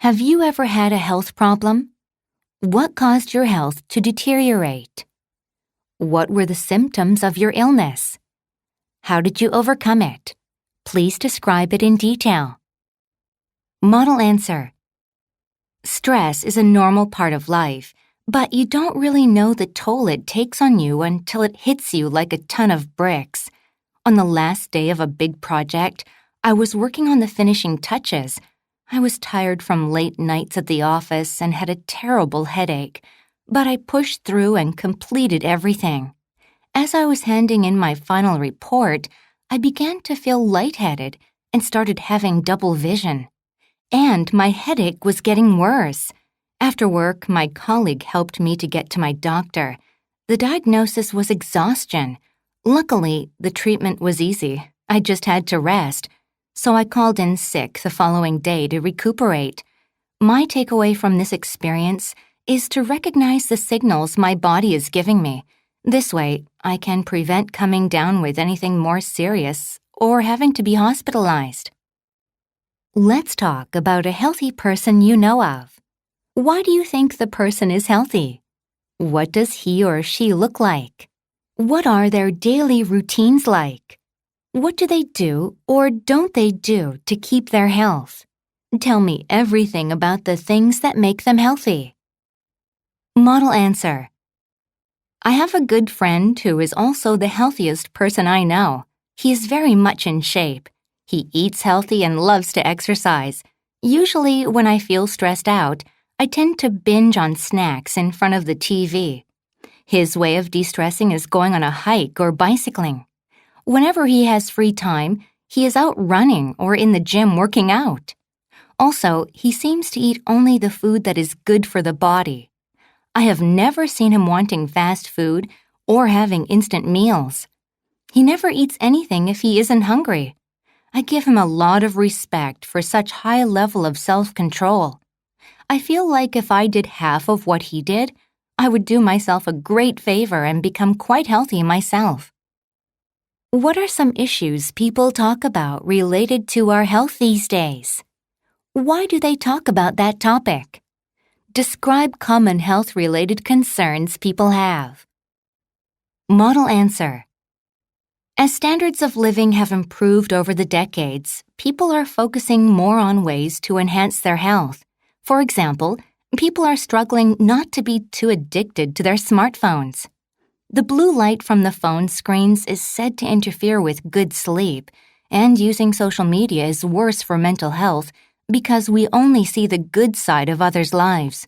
Have you ever had a health problem? What caused your health to deteriorate? What were the symptoms of your illness? How did you overcome it? Please describe it in detail. Model answer. Stress is a normal part of life, but you don't really know the toll it takes on you until it hits you like a ton of bricks. On the last day of a big project, I was working on the finishing touches. I was tired from late nights at the office and had a terrible headache, but I pushed through and completed everything. As I was handing in my final report, I began to feel lightheaded and started having double vision. And my headache was getting worse. After work, my colleague helped me to get to my doctor. The diagnosis was exhaustion. Luckily, the treatment was easy. I just had to rest. So I called in sick the following day to recuperate. My takeaway from this experience is to recognize the signals my body is giving me. This way, I can prevent coming down with anything more serious or having to be hospitalized. Let's talk about a healthy person you know of. Why do you think the person is healthy? What does he or she look like? What are their daily routines like? What do they do or don't they do to keep their health? Tell me everything about the things that make them healthy. Model answer. I have a good friend who is also the healthiest person I know. He is very much in shape. He eats healthy and loves to exercise. Usually, when I feel stressed out, I tend to binge on snacks in front of the TV. His way of de-stressing is going on a hike or bicycling. Whenever he has free time, he is out running or in the gym working out. Also, he seems to eat only the food that is good for the body. I have never seen him wanting fast food or having instant meals. He never eats anything if he isn't hungry. I give him a lot of respect for such high level of self-control. I feel like if I did half of what he did, I would do myself a great favor and become quite healthy myself. What are some issues people talk about related to our health these days? Why do they talk about that topic? Describe common health-related concerns people have. Model answer. As standards of living have improved over the decades, people are focusing more on ways to enhance their health. For example, people are struggling not to be too addicted to their smartphones. The blue light from the phone screens is said to interfere with good sleep, and using social media is worse for mental health because we only see the good side of others' lives.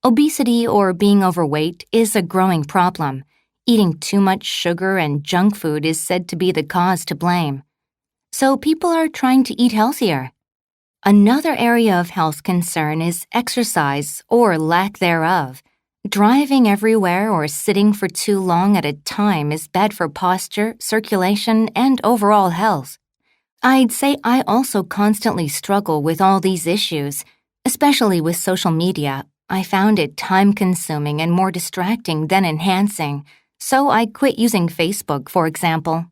Obesity or being overweight is a growing problem. Eating too much sugar and junk food is said to be the cause to blame. So people are trying to eat healthier. Another area of health concern is exercise or lack thereof. Driving everywhere or sitting for too long at a time is bad for posture, circulation, and overall health. I'd say I also constantly struggle with all these issues, especially with social media. I found it time-consuming and more distracting than enhancing, so I quit using Facebook, for example.